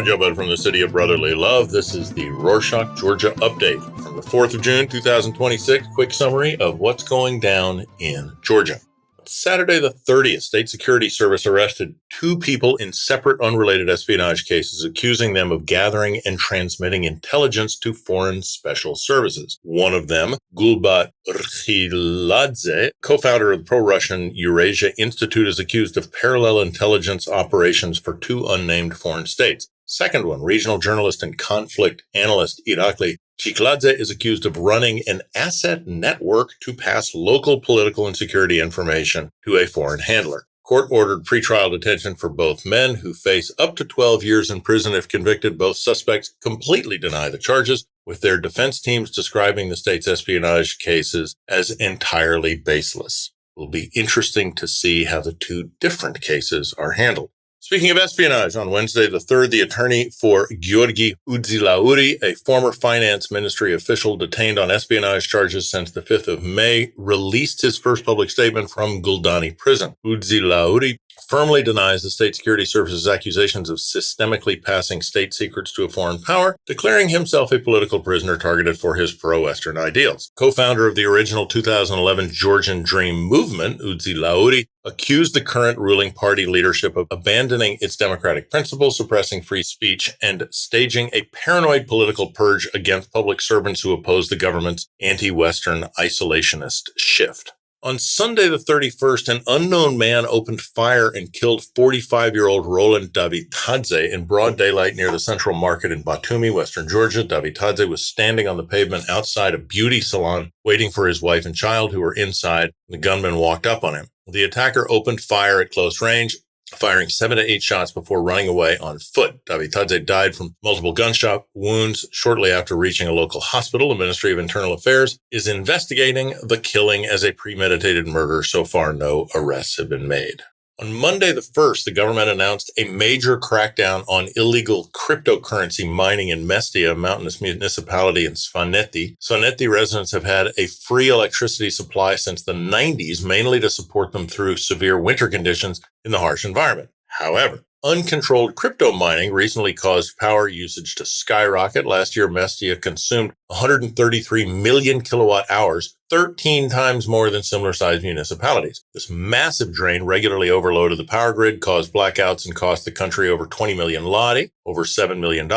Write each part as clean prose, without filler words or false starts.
John Jobud from the city of brotherly love. This is the Rorschach, Georgia update from the 4th of June, 2026. Quick summary of what's going down in Georgia. Saturday the 30th, State Security Service arrested two people in separate unrelated espionage cases, accusing them of gathering and transmitting intelligence to foreign special services. One of them, Gulbat Rkhiladze, co-founder of the pro-Russian Eurasia Institute, is accused of parallel intelligence operations for two unnamed foreign states. Second one, regional journalist and conflict analyst Irakli Chikladze, is accused of running an asset network to pass local political and security information to a foreign handler. Court ordered pretrial detention for both men, who face up to 12 years in prison if convicted. Both suspects completely deny the charges, with their defense teams describing the state's espionage cases as entirely baseless. It will be interesting to see how the two different cases are handled. Speaking of espionage, on Wednesday the 3rd, the attorney for Giorgi Udzilauri, a former finance ministry official detained on espionage charges since the 5th of May, released his first public statement from Guldani prison. Udzilauri firmly denies the State Security Service's accusations of systemically passing state secrets to a foreign power, declaring himself a political prisoner targeted for his pro-Western ideals. Co-founder of the original 2011 Georgian Dream movement, Udzilauri accused the current ruling party leadership of abandoning its democratic principles, suppressing free speech, and staging a paranoid political purge against public servants who oppose the government's anti-Western isolationist shift. On Sunday the 31st, an unknown man opened fire and killed 45-year-old Roland Davitadze in broad daylight near the Central Market in Batumi, western Georgia. Davitadze was standing on the pavement outside a beauty salon waiting for his wife and child, who were inside. The gunman walked up on him. The attacker opened fire at close range, firing 7 to 8 shots before running away on foot. Davitadze died from multiple gunshot wounds shortly after reaching a local hospital. The Ministry of Internal Affairs is investigating the killing as a premeditated murder. So far, no arrests have been made. On Monday the 1st, the government announced a major crackdown on illegal cryptocurrency mining in Mestia, a mountainous municipality in Svaneti. Svaneti residents have had a free electricity supply since the 90s, mainly to support them through severe winter conditions in the harsh environment. However, uncontrolled crypto mining recently caused power usage to skyrocket. Last year, Mestia consumed 133 million kilowatt hours, 13 times more than similar-sized municipalities. This massive drain regularly overloaded the power grid, caused blackouts, and cost the country over 20 million lari, over $7 million.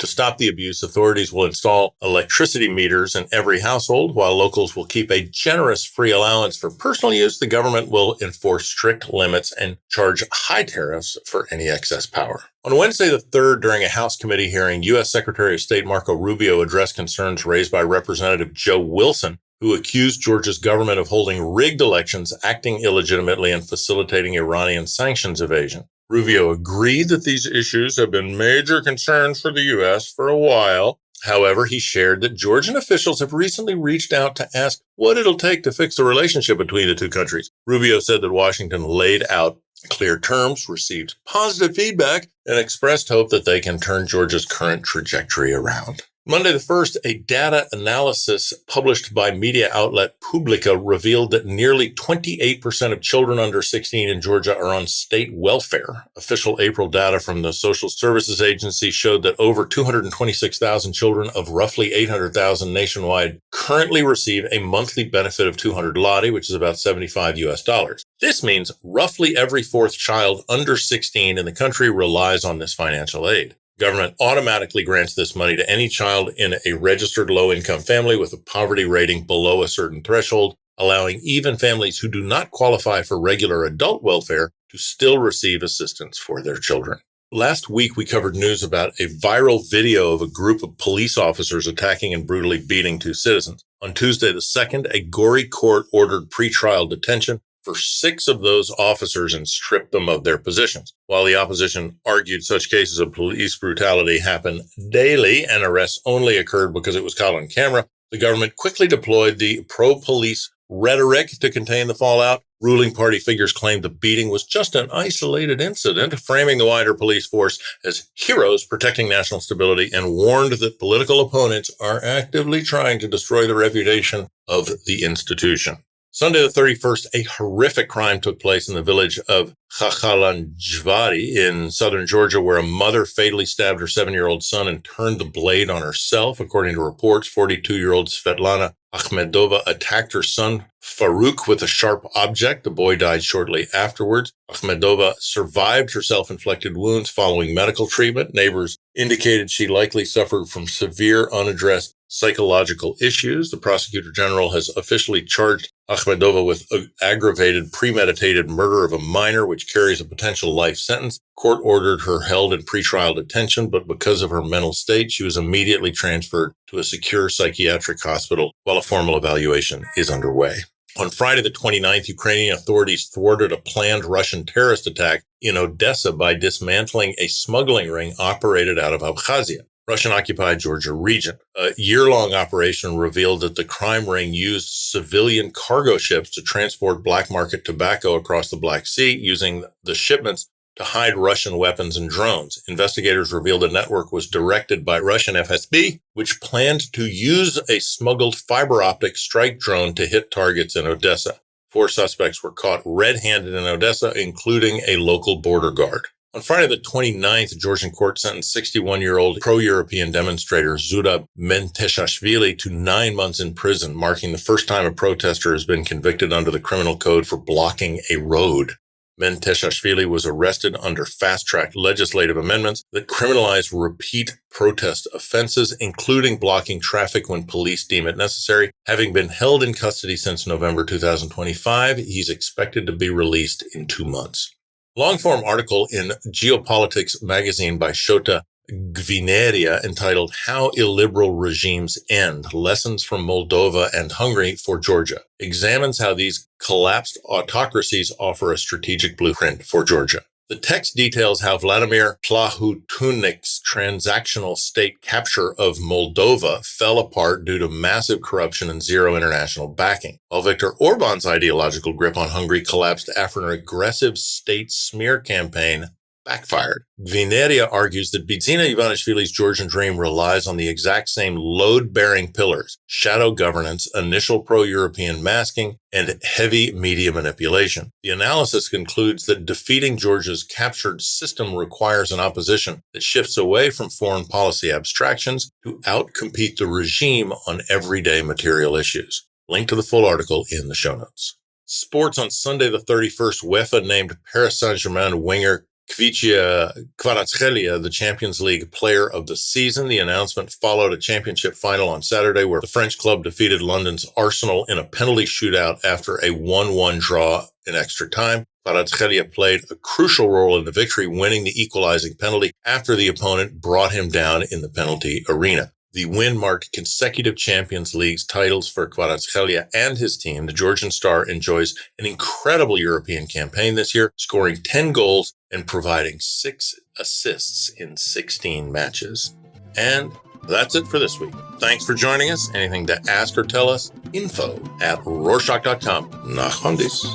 To stop the abuse, authorities will install electricity meters in every household. While locals will keep a generous free allowance for personal use, the government will enforce strict limits and charge high tariffs for any excess power. On Wednesday the 3rd, during a House committee hearing, U.S. Secretary of State Marco Rubio addressed concerns raised by Representative Joe Wilson, who accused Georgia's government of holding rigged elections, acting illegitimately, and facilitating Iranian sanctions evasion. Rubio agreed that these issues have been major concerns for the U.S. for a while. However, he shared that Georgian officials have recently reached out to ask what it'll take to fix the relationship between the two countries. Rubio said that Washington laid out clear terms, received positive feedback, and expressed hope that they can turn Georgia's current trajectory around. Monday the 1st, a data analysis published by media outlet Publica revealed that nearly 28% of children under 16 in Georgia are on state welfare. Official April data from the Social Services Agency showed that over 226,000 children of roughly 800,000 nationwide currently receive a monthly benefit of 200 lari, which is about 75 US dollars. This means roughly every fourth child under 16 in the country relies on this financial aid. Government automatically grants this money to any child in a registered low-income family with a poverty rating below a certain threshold, allowing even families who do not qualify for regular adult welfare to still receive assistance for their children. Last week, we covered news about a viral video of a group of police officers attacking and brutally beating two citizens. On Tuesday the 2nd, a gory court ordered pretrial detention for 6 of those officers and stripped them of their positions. While the opposition argued such cases of police brutality happen daily and arrests only occurred because it was caught on camera, the government quickly deployed the pro-police rhetoric to contain the fallout. Ruling party figures claimed the beating was just an isolated incident, framing the wider police force as heroes protecting national stability, and warned that political opponents are actively trying to destroy the reputation of the institution. Sunday the 31st, a horrific crime took place in the village of Chakhalanjvari in southern Georgia, where a mother fatally stabbed her 7-year-old son and turned the blade on herself. According to reports, 42-year-old Svetlana Akhmedova attacked her son Farouk with a sharp object. The boy died shortly afterwards. Akhmedova survived her self-inflicted wounds following medical treatment. Neighbors indicated she likely suffered from severe unaddressed psychological issues. The prosecutor general has officially charged Akhmedova with aggravated premeditated murder of a minor, which carries a potential life sentence. Court ordered her held in pretrial detention, but because of her mental state, she was immediately transferred to a secure psychiatric hospital while a formal evaluation is underway. On Friday the 29th, Ukrainian authorities thwarted a planned Russian terrorist attack in Odessa by dismantling a smuggling ring operated out of Abkhazia, Russian-occupied Georgia region. A year-long operation revealed that the crime ring used civilian cargo ships to transport black market tobacco across the Black Sea, using the shipments to hide Russian weapons and drones. Investigators revealed the network was directed by Russian FSB, which planned to use a smuggled fiber optic strike drone to hit targets in Odessa. 4 suspects were caught red-handed in Odessa, including a local border guard. On Friday the 29th, a Georgian court sentenced 61-year-old pro-European demonstrator Zuda Menteshashvili to 9 months in prison, marking the first time a protester has been convicted under the criminal code for blocking a road. Menteshashvili was arrested under fast-track legislative amendments that criminalize repeat protest offenses, including blocking traffic when police deem it necessary. Having been held in custody since November 2025, he's expected to be released in 2 months. Long-form article in Geopolitics magazine by Shota Gvineria entitled How Illiberal Regimes End, Lessons from Moldova and Hungary for Georgia, examines how these collapsed autocracies offer a strategic blueprint for Georgia. The text details how Vladimir Plahutunic's transactional state capture of Moldova fell apart due to massive corruption and zero international backing, while Viktor Orban's ideological grip on Hungary collapsed after an aggressive state smear campaign backfired. Gvineria argues that Bidzina Ivanishvili's Georgian dream relies on the exact same load-bearing pillars: shadow governance, initial pro-European masking, and heavy media manipulation. The analysis concludes that defeating Georgia's captured system requires an opposition that shifts away from foreign policy abstractions to outcompete the regime on everyday material issues. Link to the full article in the show notes. Sports on Sunday the 31st, UEFA named Paris Saint-Germain winger Kvicia Kvaratskhelia the Champions League Player of the Season. The announcement followed a championship final on Saturday where the French club defeated London's Arsenal in a penalty shootout after a 1-1 draw in extra time. Kvaratskhelia played a crucial role in the victory, winning the equalizing penalty after the opponent brought him down in the penalty arena. The win marked consecutive Champions League titles for Kvaratskhelia and his team. The Georgian star enjoys an incredible European campaign this year, scoring 10 goals and providing 6 assists in 16 matches. And that's it for this week. Thanks for joining us. Anything to ask or tell us? info@rorschach.com. Nach Handis.